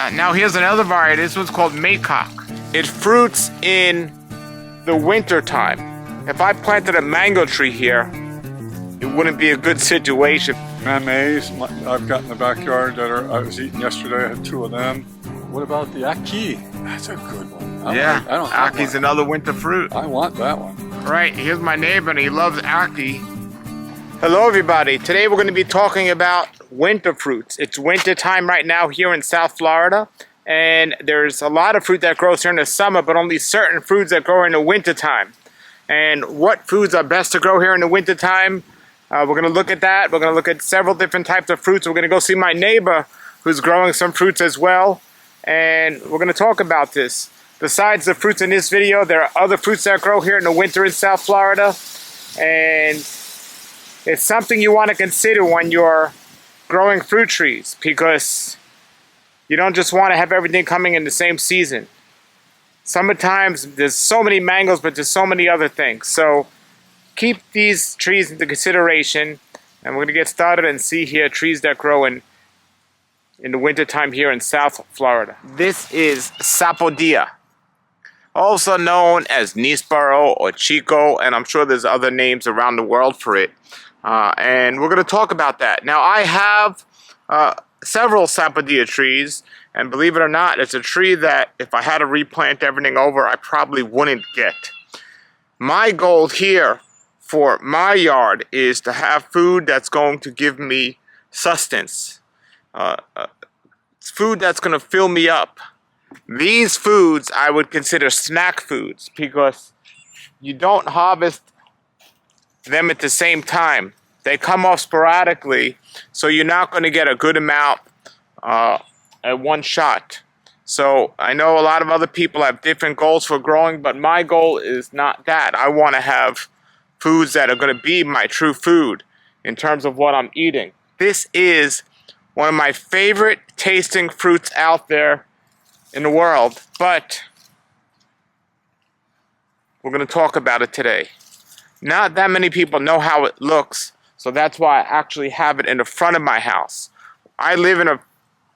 Now here's another variety. This one's called maycock. It fruits in the winter time. If I planted a mango tree here, it wouldn't be a good situation. Maize, I've got in the backyard that I was eating yesterday. I had 2 of them. What about the aki? That's a good one. Aki's another winter fruit. I want that one. Right, here's my neighbor and he loves aki. Hello everybody, today we're going to be talking about winter fruits. It's winter time right now here in South Florida, and there's a lot of fruit that grows here in the summer, but only certain fruits that grow in the winter time. And what foods are best to grow here in the winter time? We're going to look at that. We're going to look at several different types of fruits. We're going to go see my neighbor who's growing some fruits as well, and we're going to talk about this. Besides the fruits in this video, there are other fruits that grow here in the winter in South Florida, and it's something you want to consider when you're growing fruit trees, because you don't just want to have everything coming in the same season. Sometimes there's so many mangoes, but there's so many other things. So keep these trees into consideration, and we're going to get started and see here trees that grow in the winter time here in South Florida. This is Sapodilla, also known as nispero or chico, and I'm sure there's other names around the world for it. And we're going to talk about that. Now, I have several Sapodilla trees, and believe it or not, it's a tree that if I had to replant everything over, I probably wouldn't get. My goal here for my yard is to have food that's going to give me sustenance. Food that's going to fill me up. These foods I would consider snack foods, because you don't harvest them at the same time. They come off sporadically, so you're not going to get a good amount at one shot. So I know a lot of other people have different goals for growing, but my goal is not that. I want to have foods that are going to be my true food in terms of what I'm eating. This is one of my favorite tasting fruits out there in the world, but we're going to talk about it today. Not that many people know how it looks, so that's why I actually have it in the front of my house. I live in a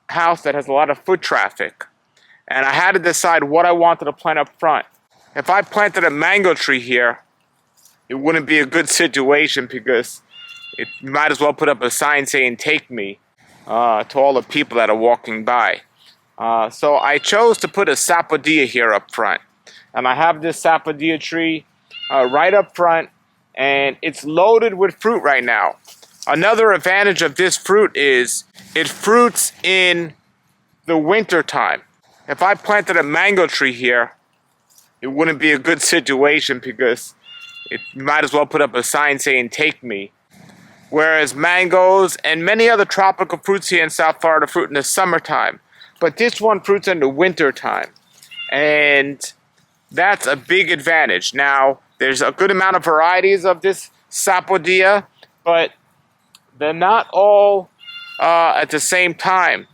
house that has a lot of foot traffic, and I had to decide what I wanted to plant up front. If I planted a mango tree here, it wouldn't be a good situation, because you might as well put up a sign saying "Take me" to all the people that are walking by. So I chose to put a Sapodilla here up front, and I have this Sapodilla tree right up front, and it's loaded with fruit right now. Another advantage of this fruit is it fruits in the winter time. If I planted a mango tree here, it wouldn't be a good situation, because you might as well put up a sign saying "Take me." Whereas mangoes and many other tropical fruits here in South Florida fruit in the summertime. But this one fruits in the winter time, and that's a big advantage. Now, there's a good amount of varieties of this Sapodilla, but they're not all at the same time.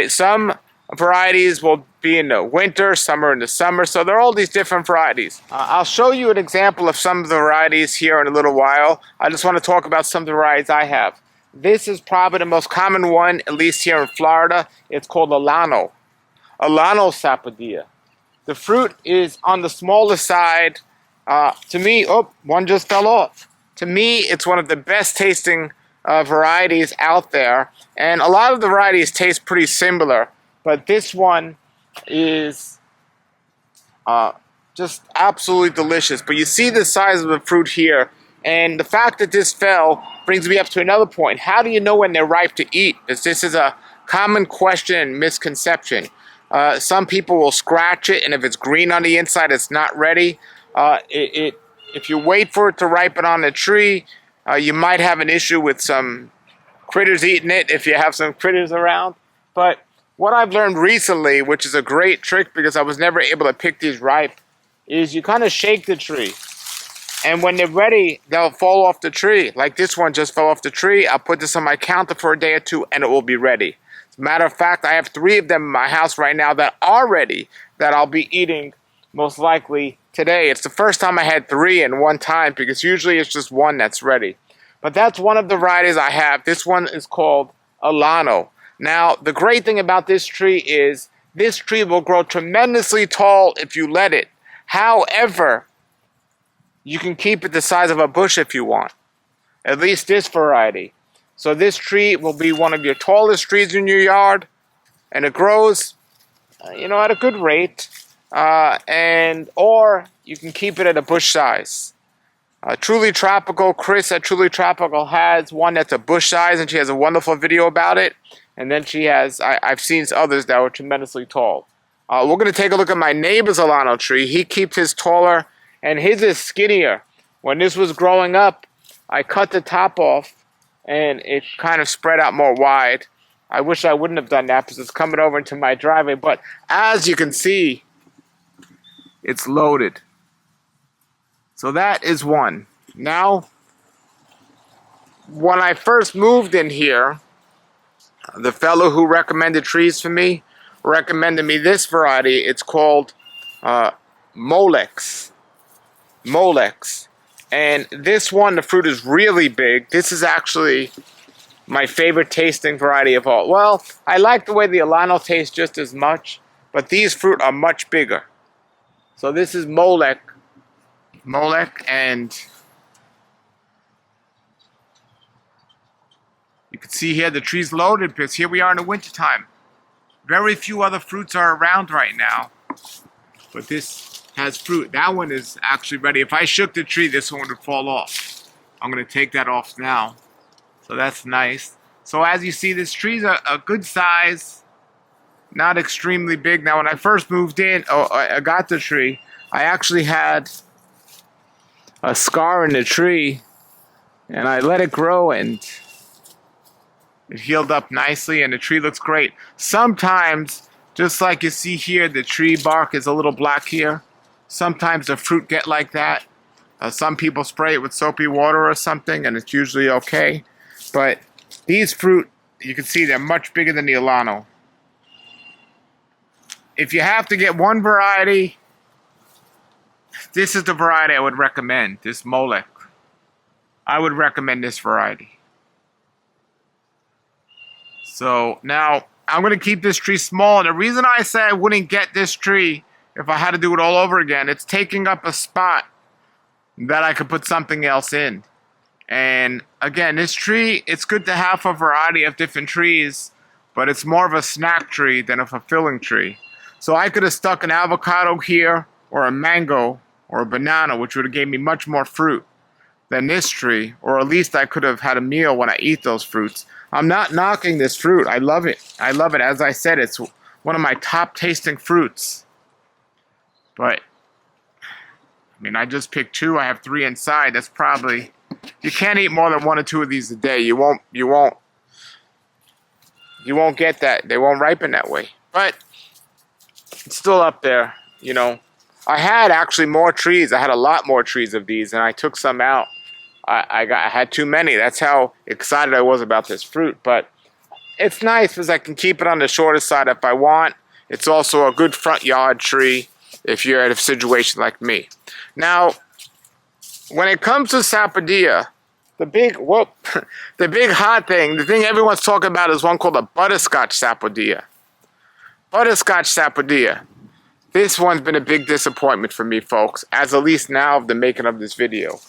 Some varieties will be in the winter, some are in the summer, so there are all these different varieties. I'll show you an example of some of the varieties here in a little while. I just want to talk about some of the varieties I have. This is probably the most common one, at least here in Florida. It's called Alano. Alano Sapodilla. The fruit is on the smaller side. To me, one just fell off. To me, it's one of the best tasting varieties out there. And a lot of the varieties taste pretty similar. But this one is just absolutely delicious. But you see the size of the fruit here. And the fact that this fell brings me up to another point. How do you know when they're ripe to eat? This is a common question and misconception. Some people will scratch it, and if it's green on the inside, it's not ready. If you wait for it to ripen on the tree, you might have an issue with some critters eating it, if you have some critters around. But what I've learned recently, which is a great trick because I was never able to pick these ripe, is you kind of shake the tree. And when they're ready, they'll fall off the tree. Like this one just fell off the tree. I'll put this on my counter for a day or two, and it will be ready. As a matter of fact, I have 3 of them in my house right now that are ready, that I'll be eating most likely today. It's the first time I had 3 in one time, because usually it's just one that's ready. But that's one of the varieties I have. This one is called Alano. Now, the great thing about this tree is this tree will grow tremendously tall if you let it. However, you can keep it the size of a bush if you want. At least this variety. So this tree will be one of your tallest trees in your yard. And it grows, at a good rate. Or you can keep it at a bush size. Truly Tropical, Chris at Truly Tropical has one that's a bush size, and she has a wonderful video about it. And then she has, I've seen others that were tremendously tall. We're going to take a look at my neighbor's Alano tree. He keeps his taller, and his is skinnier. When this was growing up, I cut the top off, and it kind of spread out more wide. I wish I wouldn't have done that because it's coming over into my driveway. But as you can see, it's loaded. So that is one. Now, when I first moved in here, the fellow who recommended trees for me recommended me this variety. It's called Molex. Molex. And this one, the fruit is really big. This is actually my favorite tasting variety of all. Well, I like the way the Alano tastes just as much, but these fruit are much bigger. So this is Molex. Molex, and you can see here the tree's loaded because here we are in the wintertime. Very few other fruits are around right now, but this has fruit. That one is actually ready. If I shook the tree, this one would fall off. I'm going to take that off now. So that's nice. So as you see, this tree's a good size, not extremely big. Now when I first moved in, I got the tree, I actually had a scar in the tree, and I let it grow, and it healed up nicely, and the tree looks great. Sometimes, just like you see here, the tree bark is a little black here. Sometimes the fruit get like that. Some people spray it with soapy water or something, and it's usually okay. But these fruit, you can see they're much bigger than the Alano. If you have to get one variety, this is the variety I would recommend, this Molex. I would recommend this variety. So now I'm going to keep this tree small. And the reason I say I wouldn't get this tree if I had to do it all over again, it's taking up a spot that I could put something else in. And again, this tree, it's good to have a variety of different trees, but it's more of a snack tree than a fulfilling tree. So I could have stuck an avocado here, or a mango, or a banana, which would have gave me much more fruit than this tree, or at least I could have had a meal when I eat those fruits. I'm not knocking this fruit. I love it. I love it. As I said, it's one of my top tasting fruits. But, I mean, I just picked two. I have 3 inside. That's probably, you can't eat more than 1 or 2 of these a day. You won't get that. They won't ripen that way. But it's still up there, I had actually more trees. I had a lot more trees of these, and I took some out. I had too many. That's how excited I was about this fruit. But it's nice because I can keep it on the shorter side if I want. It's also a good front yard tree if you're in a situation like me. Now, when it comes to Sapodilla, the big hot thing, the thing everyone's talking about is one called the Butterscotch Sapodilla. Butterscotch Sapodilla. This one's been a big disappointment for me, folks, as at least now of the making of this video.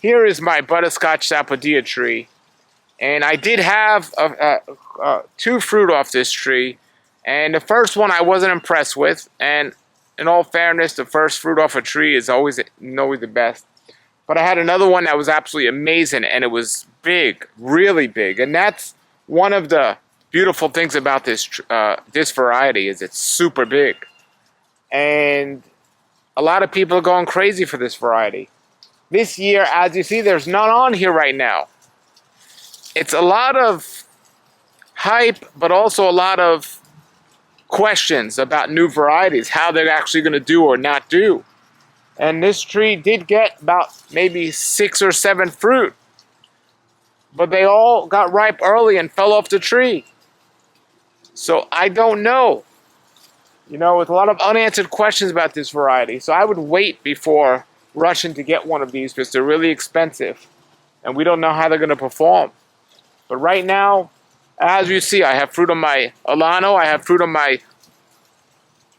Here is my Butterscotch Sapodilla tree, and I did have 2 fruit off this tree, and the first one I wasn't impressed with, and in all fairness, the first fruit off a tree is always the best. But I had another one that was absolutely amazing, and it was big, really big, and that's one of the beautiful things about this variety is it's super big. And a lot of people are going crazy for this variety. This year, as you see, there's none on here right now. It's a lot of hype, but also a lot of questions about new varieties, how they're actually going to do or not do. And this tree did get about maybe 6 or 7 fruit, but they all got ripe early and fell off the tree. So I don't know. With a lot of unanswered questions about this variety. So I would wait before rushing to get one of these because they're really expensive. And we don't know how they're going to perform. But right now, As you see, I have fruit on my Alano, I have fruit on my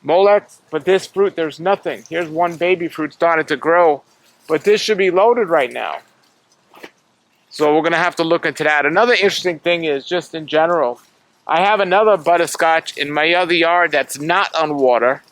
Molex, but this fruit, there's nothing. Here's one baby fruit starting to grow, but this should be loaded right now. So we're going to have to look into that. Another interesting thing is, just in general, I have another butterscotch in my other yard that's not on water,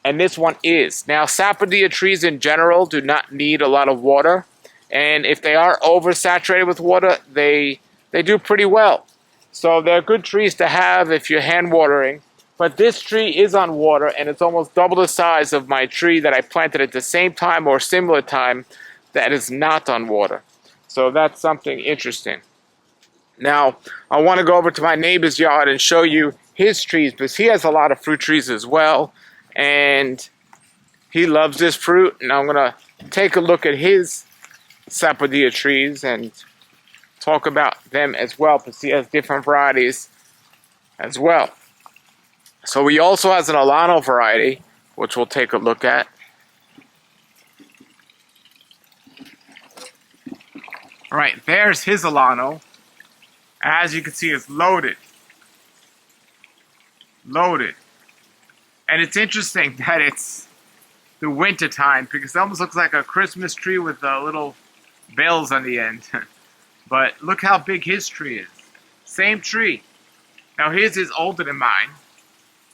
and this one is. Now, sapodilla trees in general do not need a lot of water, and if they are oversaturated with water, they do pretty well. So they're good trees to have if you're hand watering. But this tree is on water, and it's almost double the size of my tree that I planted at the same time or similar time that is not on water. So that's something interesting. Now, I want to go over to my neighbor's yard and show you his trees, because he has a lot of fruit trees as well, and he loves this fruit. And I'm going to take a look at his sapodilla trees and talk about them as well, because he has different varieties as well. So he also has an Alano variety, which we'll take a look at. All right, there's his Alano. As you can see, it's loaded. Loaded. And it's interesting that it's the winter time, because it almost looks like a Christmas tree with little bells on the end. But look how big his tree is. Same tree. Now his is older than mine.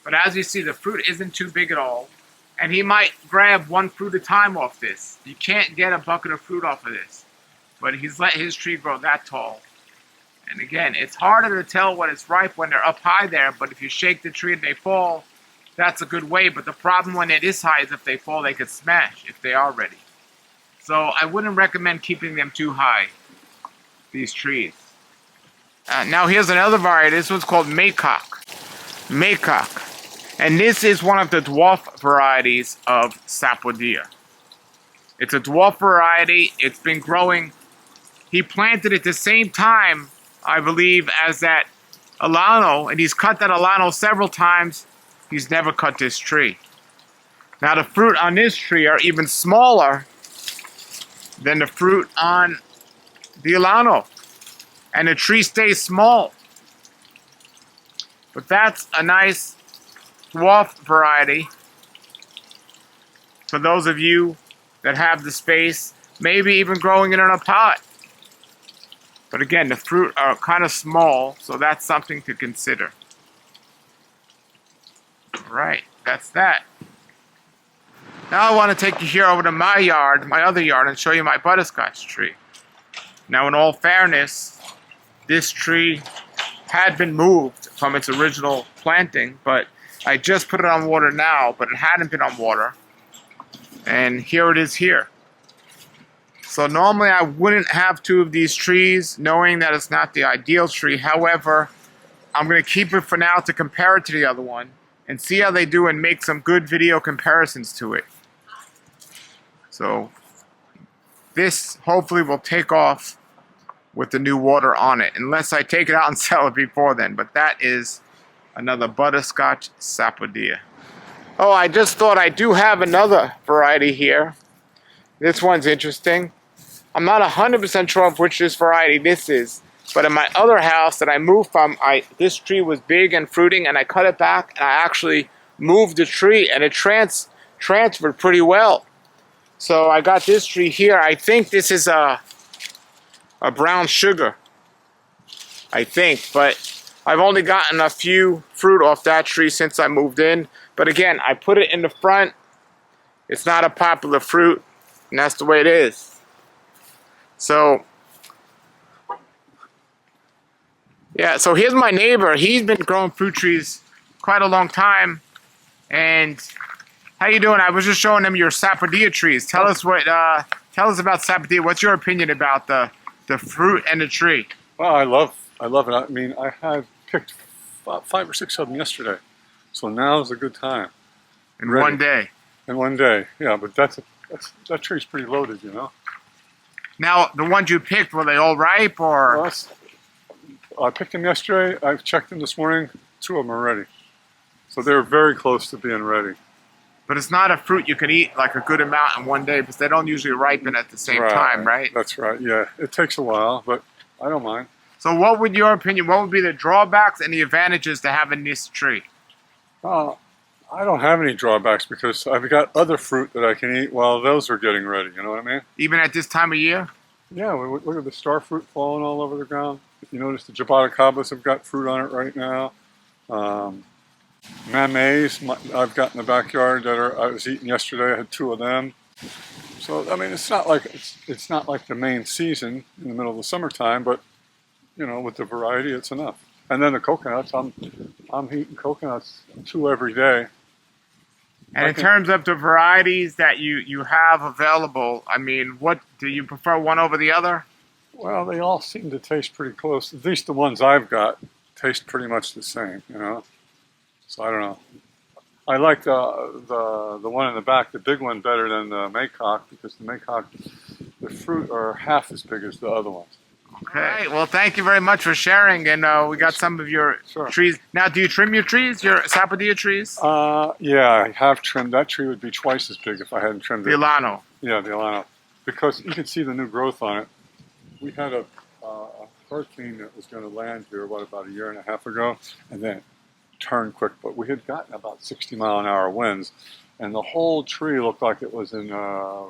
But as you see, the fruit isn't too big at all. And he might grab one fruit at a time off this. You can't get a bucket of fruit off of this. But he's let his tree grow that tall. And again, it's harder to tell when it's ripe when they're up high there. But if you shake the tree and they fall, that's a good way. But the problem when it is high is if they fall, they could smash if they are ready. So I wouldn't recommend keeping them too high, these trees. Now here's another variety. This one's called Maycock. Maycock. And this is one of the dwarf varieties of sapodilla. It's a dwarf variety. It's been growing. He planted it the same time, I believe, as that Alano, and he's cut that Alano several times. He's never cut this tree. Now the fruit on this tree are even smaller than the fruit on the Alano. And the tree stays small. But that's a nice dwarf variety for those of you that have the space, maybe even growing it in a pot. But again, the fruit are kind of small, so that's something to consider. All right, that's that. Now I want to take you here over to my yard, my other yard, and show you my butterscotch tree. Now, in all fairness, this tree had been moved from its original planting, but I just put it on water now, but it hadn't been on water. And here it is here. So normally I wouldn't have two of these trees, knowing that it's not the ideal tree. However, I'm going to keep it for now to compare it to the other one and see how they do and make some good video comparisons to it. So this hopefully will take off with the new water on it, unless I take it out and sell it before then. But that is another butterscotch sapodilla. Oh, I just thought I do have another variety here. This one's interesting. I'm not 100% sure of which this variety this is, but in my other house that I moved from, this tree was big and fruiting, and I cut it back, and I actually moved the tree, and it transferred pretty well. So I got this tree here. I think this is a brown sugar, I think, but I've only gotten a few fruit off that tree since I moved in. But again, I put it in the front. It's not a popular fruit, and that's the way it is. So, yeah, so here's my neighbor. He's been growing fruit trees quite a long time. And how you doing? I was just showing him your sapodilla trees. Tell us about sapodilla. What's your opinion about the fruit and the tree? Well, I love it. I mean, I had picked 5 or 6 of them yesterday, so now's a good time. In one day. In one day, yeah. But that tree's pretty loaded, you know. Now, the ones you picked, were they all ripe or? Well, I picked them yesterday. I've checked them this morning. 2 of them are ready, so they're very close to being ready. But it's not a fruit you can eat like a good amount in one day, because they don't usually ripen at the same time, right? That's right. Yeah, it takes a while, but I don't mind. So what would your opinion, what would be the drawbacks and the advantages to having this tree? I don't have any drawbacks because I've got other fruit that I can eat while those are getting ready, you know what I mean? Even at this time of year? Yeah, look at the star fruit falling all over the ground. You notice the jaboticabas have got fruit on it right now. Mammays I've got in the backyard that I was eating yesterday. I had 2 of them. So I mean, it's not like the main season in the middle of the summertime, but you know, with the variety, it's enough. And then the coconuts, I'm eating coconuts 2 every day. And in terms of the varieties that you have available, I mean, what do you prefer one over the other? Well, they all seem to taste pretty close. At least the ones I've got taste pretty much the same, you know. So I don't know. I like the one in the back, the big one, better than the maycock because the maycock, the fruit are half as big as the other ones. Okay. Well, thank you very much for sharing. And we got some of your trees. Now, do you trim your trees, your Sapodilla trees? Yeah, I have trimmed. That tree would be twice as big if I hadn't trimmed it. The Alano. Yeah, the Alano. Because you can see the new growth on it. We had a hurricane that was going to land here, about a year and a half ago, and then it turned quick. But we had gotten about 60-mile-an-hour winds, and the whole tree looked like it was in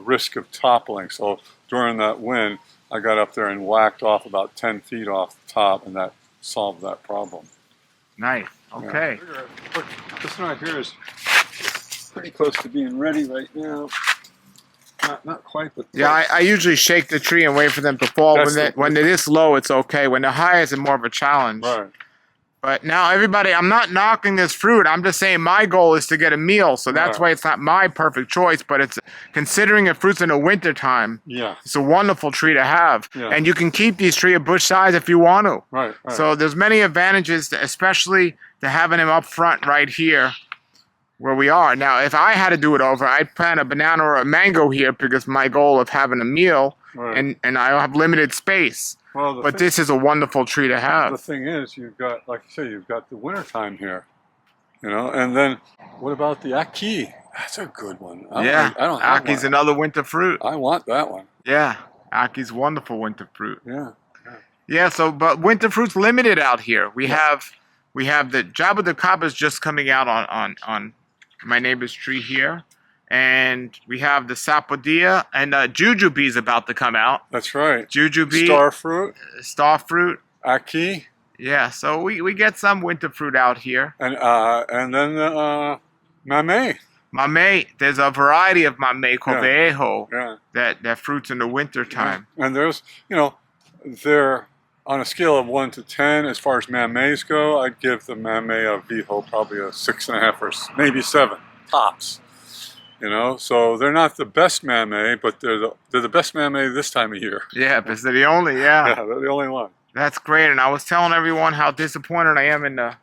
risk of toppling. So during that wind, I got up there and whacked off about 10 feet off the top, and that solved that problem. Nice. Okay. Yeah. Look, this one right here is pretty close to being ready right now. Not quite, but close. Yeah, I usually shake the tree and wait for them to fall. When they're this low, it's okay. When they're high, it's more of a challenge. Right. But now, everybody, I'm not knocking this fruit. I'm just saying my goal is to get a meal. So that's why it's not my perfect choice. But it's considering it fruits in the wintertime. Yeah. It's a wonderful tree to have. Yeah. And you can keep these trees a bush size if you want to. Right. So there's many advantages, especially to having them up front right here where we are. Now, if I had to do it over, I'd plant a banana or a mango here because my goal of having a meal and I have limited space. Well, but this is a wonderful tree to have. The thing is, you've got, like you say, you've got the wintertime here, you know, and then what about the ackee? That's a good one. I don't have Ackee's another winter fruit. I want that one. Yeah, ackee's wonderful winter fruit. Yeah. So, but winter fruit's limited out here. We have the jaboticabas just coming out on my neighbor's tree here. And we have the Sapodilla and jujubee's about to come out. That's right. Jujube. Star fruit. Ackee. Yeah, so we get some winter fruit out here. And then the mamay. Mamay, there's a variety of mamay called viejo that fruits in the winter time. Yeah. And there's, you know, they're on a scale of 1 to 10 as far as mamays go. I'd give the mamay of viejo probably a 6.5 or maybe 7 tops. You know, so they're not the best mamay, but they're the best mamay this time of year. Yeah, because they're the only, yeah, they're the only one. That's great, and I was telling everyone how disappointed I am in the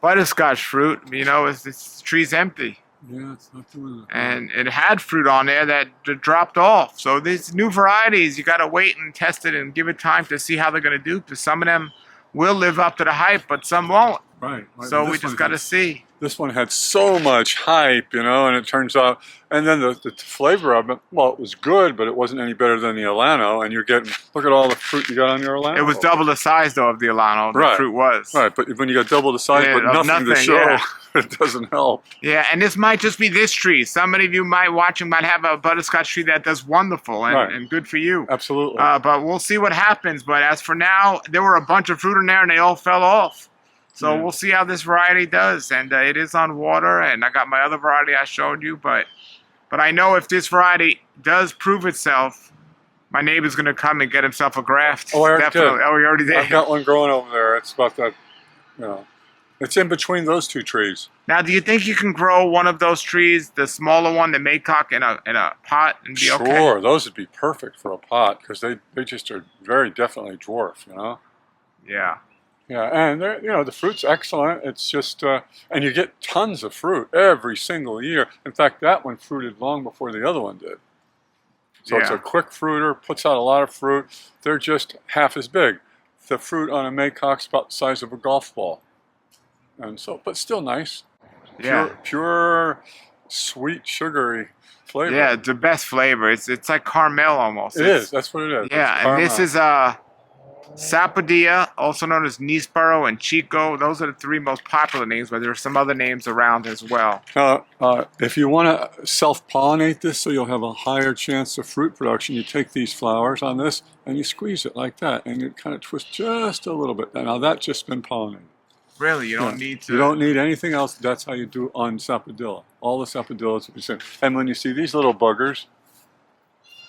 butterscotch fruit. You know, this tree's empty. Yeah, it's not doing it. And it had fruit on there that dropped off. So these new varieties, you got to wait and test it and give it time to see how they're going to do. Because some of them will live up to the hype, but some won't. Right. So we just got to see. This one had so much hype, you know, and it turns out, and then the flavor of it, well, it was good, but it wasn't any better than the Alano, and you're getting, look at all the fruit you got on your Alano. It was double the size, though, of the Alano, the fruit was. Right, but when you got double the size, but nothing to show, it doesn't help. Yeah, and this might just be this tree. Somebody of you watching might have a butterscotch tree that does wonderful, and good for you. Absolutely. But we'll see what happens. But as for now, there were a bunch of fruit in there, and they all fell off. So we'll see how this variety does, and it is on water, and I got my other variety I showed you, but I know if this variety does prove itself, my neighbor's going to come and get himself a graft. Oh, I already did. Oh, you already did? I've got one growing over there. It's about that, you know, it's in between those 2 trees. Now, do you think you can grow one of those trees, the smaller one, the maycock, in a pot and be okay? Sure, those would be perfect for a pot, because they just are very definitely dwarf, you know? Yeah. Yeah, and you know, the fruit's excellent. It's just, and you get tons of fruit every single year. In fact, that one fruited long before the other one did. So it's a quick fruiter, puts out a lot of fruit. They're just half as big. The fruit on a maycock's about the size of a golf ball. And so, but still nice. Pure, sweet, sugary flavor. Yeah, it's the best flavor. It's like caramel almost. It is. That's what it is. Yeah, and this is Sapodilla, also known as nispero and chico. Those are the three most popular names, but there are some other names around as well. If you want to self-pollinate this so you'll have a higher chance of fruit production, you take these flowers on this and you squeeze it like that, and you kind of twist just a little bit. Now that's just been pollinated. Really? You don't need to... You don't need anything else. That's how you do on Sapodilla. All the Sapodillas will be same. And when you see these little buggers,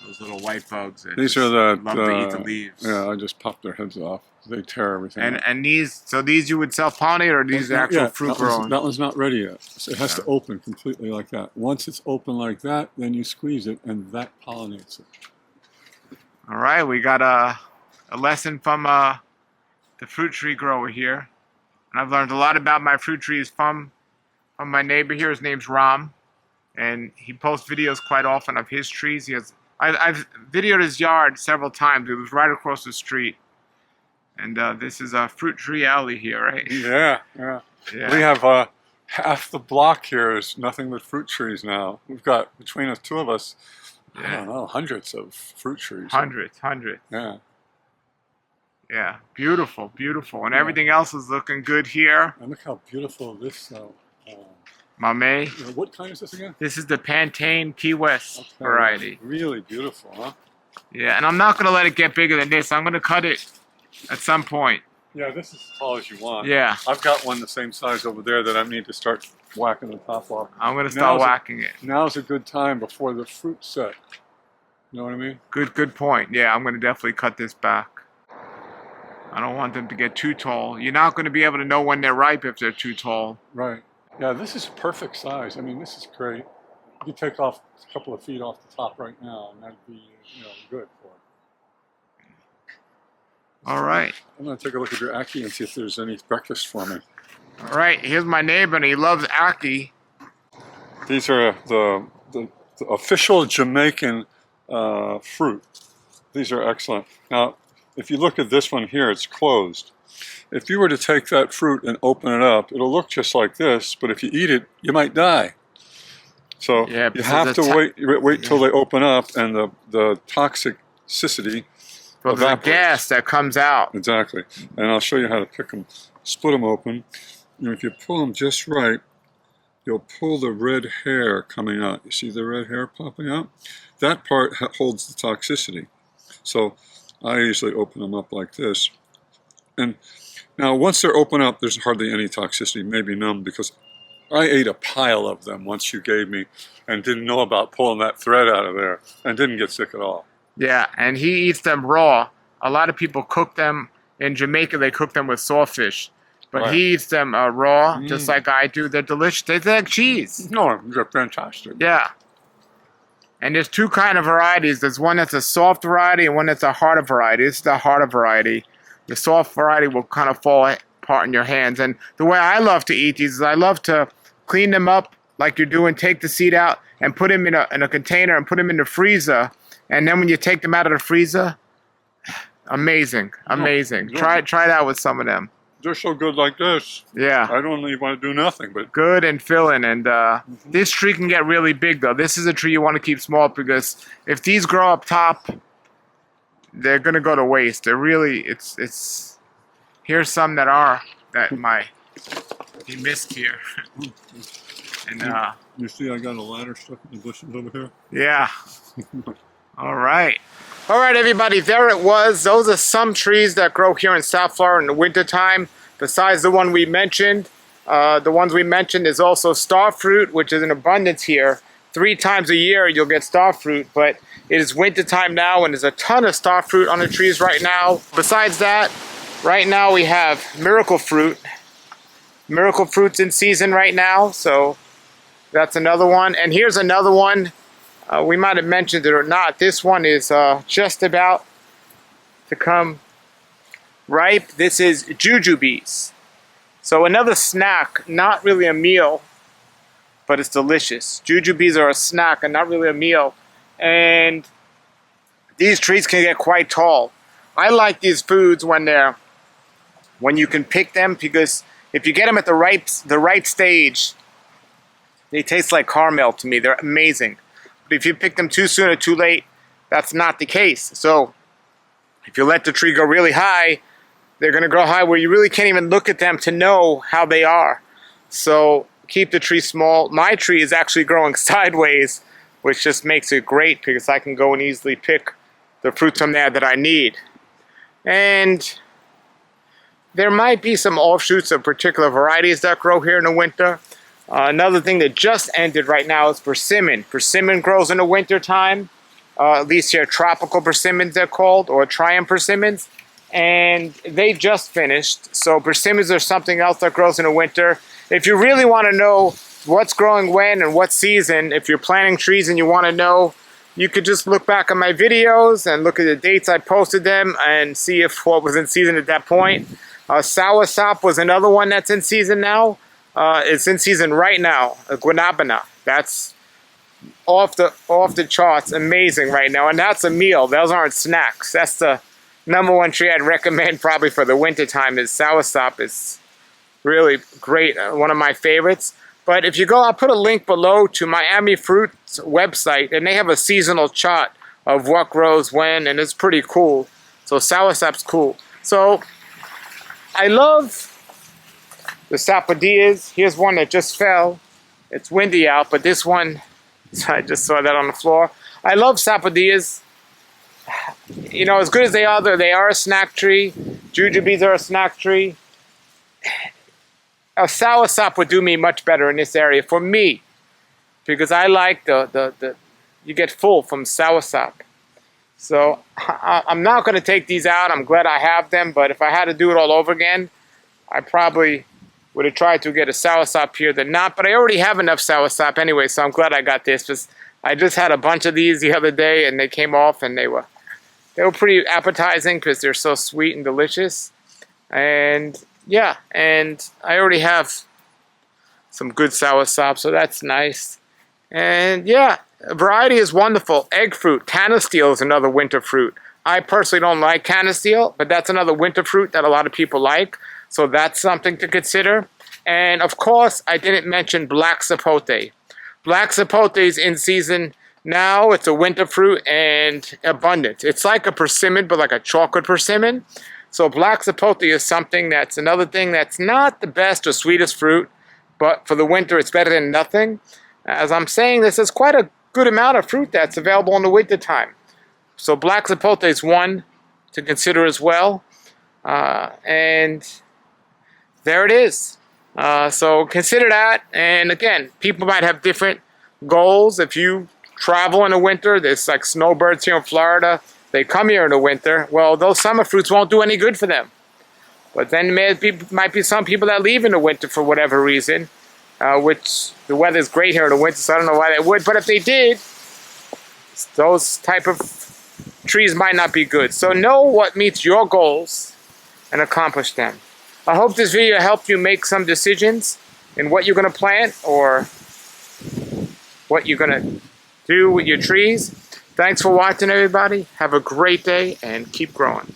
those little white bugs that these are the love to eat the leaves. Yeah, I just pop their heads off. They tear everything. And these you would self-pollinate, or these actual fruit growing? That one's not ready yet. So it has to open completely like that. Once it's open like that, then you squeeze it, and that pollinates it. All right, we got a lesson from the fruit tree grower here. And I've learned a lot about my fruit trees from my neighbor here. His name's Ram, and he posts videos quite often of his trees. I've videoed his yard several times. It was right across the street. And this is a fruit tree alley here, right? Yeah. We have half the block here is nothing but fruit trees now. We've got, between the two of us, I don't know, hundreds of fruit trees. Hundreds. Yeah. Yeah, beautiful. And everything else is looking good here. And look how beautiful this Mame. What kind is this again? This is the Plantain Key West variety. Really beautiful, huh? Yeah, and I'm not going to let it get bigger than this. I'm going to cut it at some point. Yeah, this is as tall as you want. Yeah. I've got one the same size over there that I need to start whacking the top off. I'm going to start whacking it. Now's a good time before the fruit's set. You know what I mean? Good point. Yeah, I'm going to definitely cut this back. I don't want them to get too tall. You're not going to be able to know when they're ripe if they're too tall. Right. Yeah, this is perfect size. I mean, this is great. You take off a couple of feet off the top right now, and that'd be, good for it. All right. I'm going to take a look at your ackee and see if there's any breakfast for me. All right. Here's my neighbor, and he loves ackee. These are the official Jamaican fruit. These are excellent. Now, if you look at this one here, it's closed. If you were to take that fruit and open it up, it'll look just like this, but if you eat it, you might die. So you have to wait till they open up and the toxicity Well, the gas that comes out. Exactly. And I'll show you how to pick them. Split them open. And if you pull them just right, you'll pull the red hair coming out. You see the red hair popping out? That part holds the toxicity. So I usually open them up like this. And now once they're open up, there's hardly any toxicity, maybe none, because I ate a pile of them once you gave me and didn't know about pulling that thread out of there and didn't get sick at all. Yeah, and he eats them raw. A lot of people cook them. In Jamaica, they cook them with sawfish. But he eats them raw, just like I do. They're delicious. They taste like cheese. No, they're fantastic. Yeah. And there's two kind of varieties. There's one that's a soft variety and one that's a harder variety. This is the harder variety. The soft variety will kind of fall apart in your hands. And the way I love to eat these is I love to clean them up like you're doing, take the seed out and put them in a container and put them in the freezer. And then when you take them out of the freezer, amazing. Try it out with some of them. They're so good like this. Yeah. I don't even want to do nothing. But good and filling. And this tree can get really big, though. This is a tree you want to keep small because if these grow up top, they're going to go to waste. They're really, it's here's some that he missed here. And you see I got a ladder stuck in the bushes over here? Yeah. All right, everybody, there it was. Those are some trees that grow here in South Florida in the wintertime. Besides the one we mentioned, the ones we mentioned is also star fruit, which is in abundance here. 3 times a year you'll get star fruit, but it is wintertime now and there's a ton of star fruit on the trees right now. Besides that, right now we have miracle fruit. Miracle fruit's in season right now, so that's another one. And here's another one. We might have mentioned it or not. This one is just about to come ripe. This is jujubes. So another snack, not really a meal, but it's delicious. Jujubes are a snack and not really a meal. And these trees can get quite tall. I like these foods when you can pick them, because if you get them at the right stage, they taste like caramel to me. They're amazing. But if you pick them too soon or too late, that's not the case. So If you let the tree go really high, they're going to grow high where you really can't even look at them to know how they are. So keep the tree small. My tree is actually growing sideways, which just makes it great because I can go and easily pick the fruits from there that I need. And there might be some offshoots of particular varieties that grow here in the winter. Another thing that just ended right now is persimmon. Persimmon grows in the winter time. At least here, tropical persimmons they're called, or triumph persimmons. And they just finished. So persimmons are something else that grows in the winter. If you really want to know what's growing when and what season, if you're planting trees and you want to know, you could just look back at my videos and look at the dates I posted them and see if what was in season at that point. Soursop was another one that's in season now. It's in season right now. Guanabana. That's off the charts, amazing right now. And that's a meal. Those aren't snacks. That's the #1 tree I'd recommend probably for the winter time is soursop. It's really great. One of my favorites. But if you go, I'll put a link below to Miami Fruit's website, and they have a seasonal chart of what grows when, and it's pretty cool. So soursop's cool. So I love the sapodillas. Here's one that just fell. It's windy out, but this one, I just saw that on the floor. I love sapodillas. You know, as good as they are a snack tree. Jujubes are a snack tree. A soursop would do me much better in this area for me, because I like the you get full from soursop. So I'm not going to take these out. I'm glad I have them, but if I had to do it all over again, I probably would have tried to get a soursop here than not. But I already have enough soursop anyway, so I'm glad I got this. Because I just had a bunch of these the other day, and they came off, and they were pretty appetizing because they're so sweet and delicious. And yeah, and I already have some good soursop, so that's nice. And yeah, variety is wonderful. Egg fruit, canasteel is another winter fruit. I personally don't like canasteel, but that's another winter fruit that a lot of people like. So that's something to consider. And of course, I didn't mention black sapote. Black sapote is in season now. It's a winter fruit and abundant. It's like a persimmon, but like a chocolate persimmon. So black sapote is something that's another thing that's not the best or sweetest fruit, but for the winter it's better than nothing. As I'm saying this, there's quite a good amount of fruit that's available in the winter time. So black sapote is one to consider as well. And there it is. So consider that. And again, people might have different goals. If you travel in the winter, there's like snowbirds here in Florida. They come here in the winter. Well, those summer fruits won't do any good for them. But then might be some people that leave in the winter for whatever reason, which the weather's great here in the winter, so I don't know why they would. But if they did, those type of trees might not be good. So know what meets your goals and accomplish them. I hope this video helped you make some decisions in what you're going to plant or what you're going to do with your trees. Thanks for watching, everybody. Have a great day and keep growing.